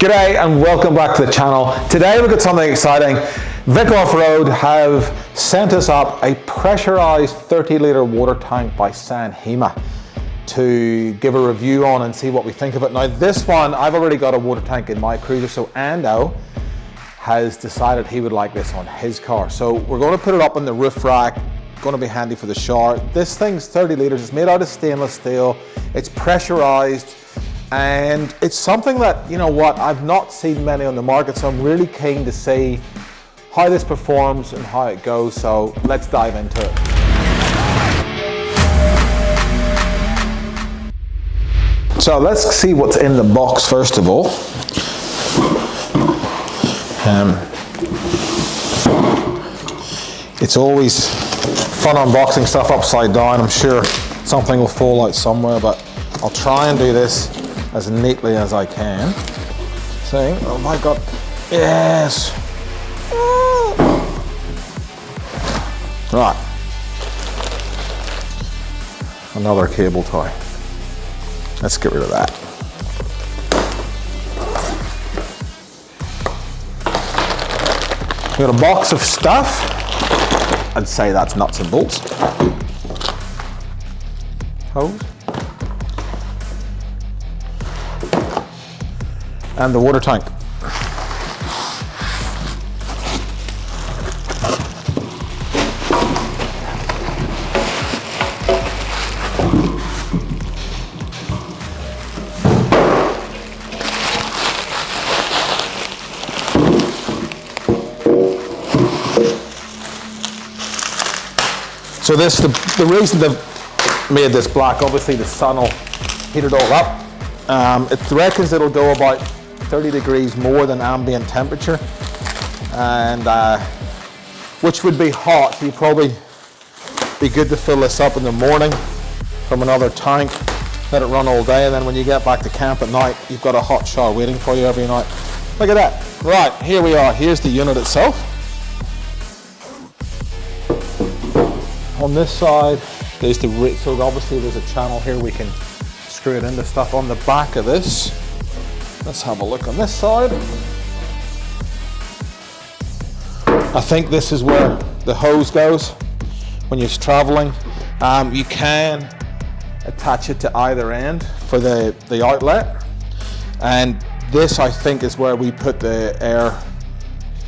G'day and welcome back to the channel. Today we've got something exciting. Vic Off-Road have sent us up a pressurized 30-litre water tank by Sanhema to give a review on and see what we think of it. Now this one, I've already got a water tank in my cruiser, so Ando has decided he would like this on his car. So we're going to put it up in the roof rack. Going to be handy for the shower. This thing's 30 litres, it's made out of stainless steel, it's pressurized, and it's something that, you know what, I've not seen many on the market, so I'm really keen to see how this performs and how it goes, so let's dive into it. So let's see what's in the box first of all. It's always fun unboxing stuff upside down. I'm sure something will fall out somewhere, but I'll try and do this as neatly as I can. Saying, oh my God, yes. Right. Another cable tie. Let's get rid of that. We got a box of stuff. I'd say that's nuts and bolts. Hose. And the water tank. So this, the reason they've made this black, obviously the sun will heat it all up. It reckons it'll go about 30 degrees more than ambient temperature, and which would be hot. So you'd probably be good to fill this up in the morning from another tank, let it run all day, and then when you get back to camp at night, you've got a hot shower waiting for you every night. Look at that. Right, here we are. Here's the unit itself. On this side, there's the, so obviously there's a channel here we can screw it into stuff. On the back of this, let's have a look on this side. I think this is where the hose goes when you're traveling. You can attach it to either end for the outlet, and this I think is where we put the air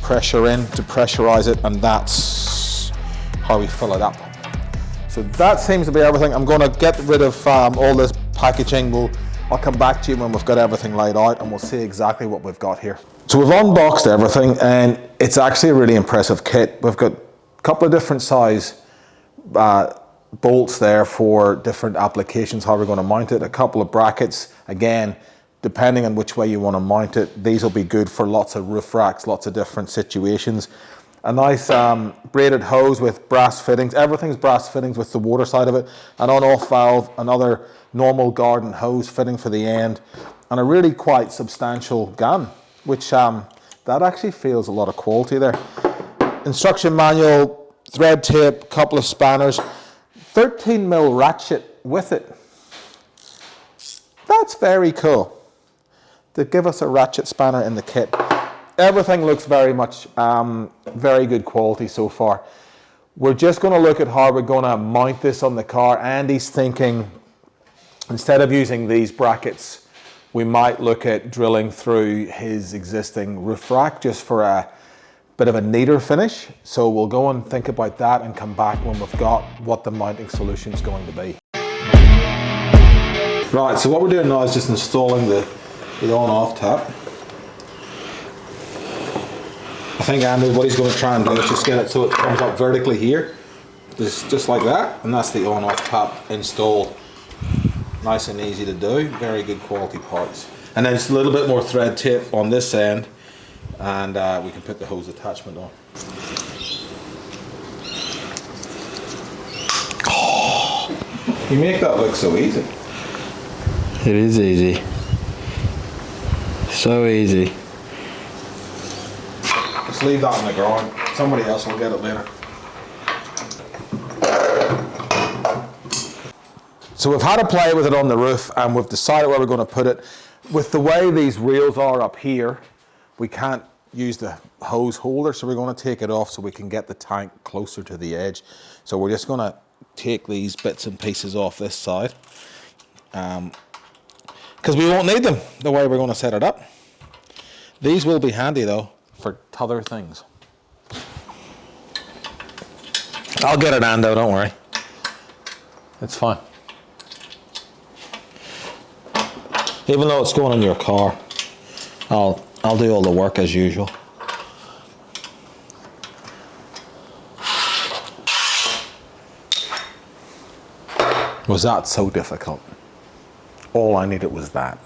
pressure in to pressurize it, and that's how we fill it up. So that seems to be everything. I'm going to get rid of all this packaging. I'll come back to you when we've got everything laid out and we'll see exactly what we've got here. So we've unboxed everything and it's actually a really impressive kit. We've got a couple of different size bolts there for different applications, how we're going to mount it, a couple of brackets. Again, depending on which way you want to mount it, these will be good for lots of roof racks, lots of different situations. A nice braided hose with brass fittings. Everything's brass fittings with the water side of it. An on-off valve, another normal garden hose fitting for the end, and a really quite substantial gun, which that actually feels a lot of quality there. Instruction manual, thread tape, couple of spanners, 13mm ratchet with it. That's very cool. They give us a ratchet spanner in the kit. Everything looks very much very good quality so far. We're just going to look at how we're going to mount this on the car. Andy's thinking instead of using these brackets, we might look at drilling through his existing roof rack just for a bit of a neater finish. So we'll go and think about that and come back when we've got what the mounting solution is going to be. Right, so what we're doing now is just installing the on-off tap. I think Andy, what he's going to try and do is just get it so it comes up vertically here, just like that, and that's the on-off tap installed. Nice and easy to do, very good quality parts. And then just a little bit more thread tape on this end, and we can put the hose attachment on. Oh, you make that look so easy. It is easy. So easy. Just leave that on the ground. Somebody else will get it later. So we've had a play with it on the roof and we've decided where we're going to put it. With the way these reels are up here, we can't use the hose holder, so we're going to take it off so we can get the tank closer to the edge. So we're just going to take these bits and pieces off this side, because we won't need them the way we're going to set it up. These will be handy though for other things. I'll get it on though, don't worry. It's fine. Even though it's going in your car, I'll do all the work as usual. Was that so difficult? All I needed was that.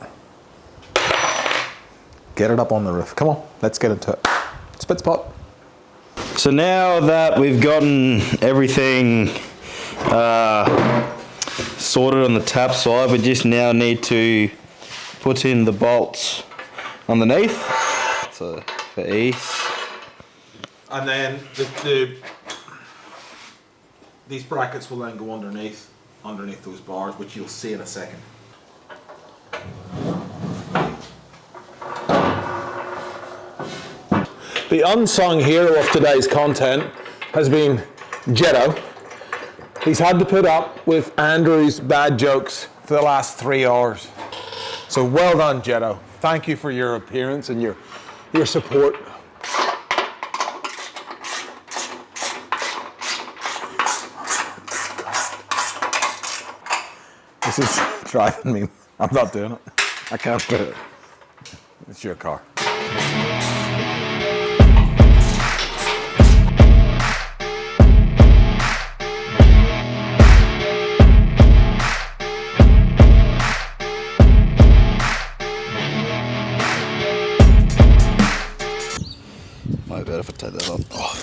Get it up on the roof. Come on, let's get into it. Spit spot. So now that we've gotten everything sorted on the tap side, we just now need to put in the bolts underneath, so for ease. And then these brackets will then go underneath those bars, which you'll see in a second. The unsung hero of today's content has been Jetto. He's had to put up with Andrew's bad jokes for the last 3 hours. So well done, Jetto. Thank you for your appearance and your support. This is driving me. I'm not doing it. I can't do it. It's your car. Might be better if I take that off. Oh.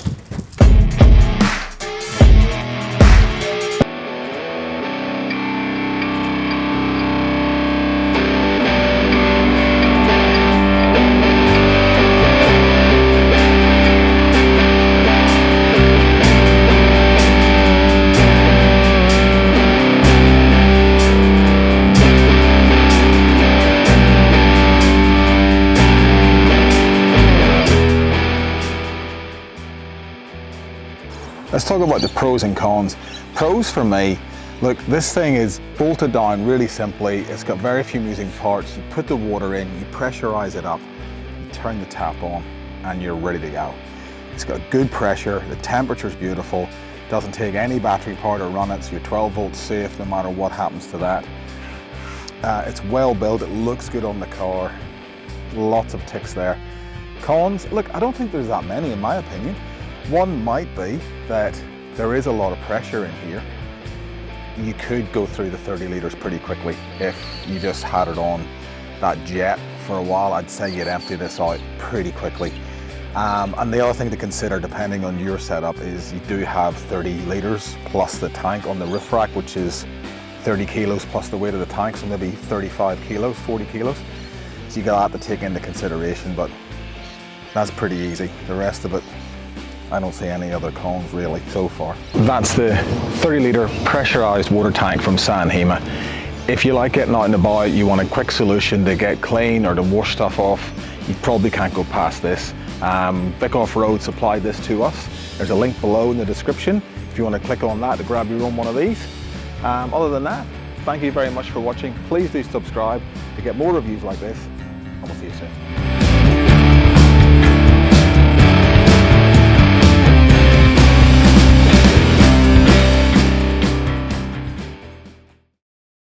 Let's talk about the pros and cons. Pros for me, look, this thing is bolted down really simply. It's got very few moving parts. You put the water in, you pressurize it up, you turn the tap on, and you're ready to go. It's got good pressure, the temperature's beautiful, doesn't take any battery power to run it, so you're 12 volts safe no matter what happens to that. It's well built, it looks good on the car, lots of ticks there. Cons, look, I don't think there's that many in my opinion. One might be that there is a lot of pressure in here. You could go through the 30 litres pretty quickly if you just had it on that jet for a while. I'd say you'd empty this out pretty quickly. And the other thing to consider, depending on your setup, is you do have 30 litres plus the tank on the roof rack, which is 30 kilos plus the weight of the tank, so maybe 35 kilos, 40 kilos. So you got that to take into consideration, but that's pretty easy. The rest of it, I don't see any other cons really so far. That's the 30 litre pressurised water tank from Sanhema. If you like getting out and about, you want a quick solution to get clean or to wash stuff off, you probably can't go past this. Vic Off-Road supplied this to us. There's a link below in the description if you want to click on that to grab your own one of these. Other than that, thank you very much for watching. Please do subscribe to get more reviews like this, and we'll see you soon.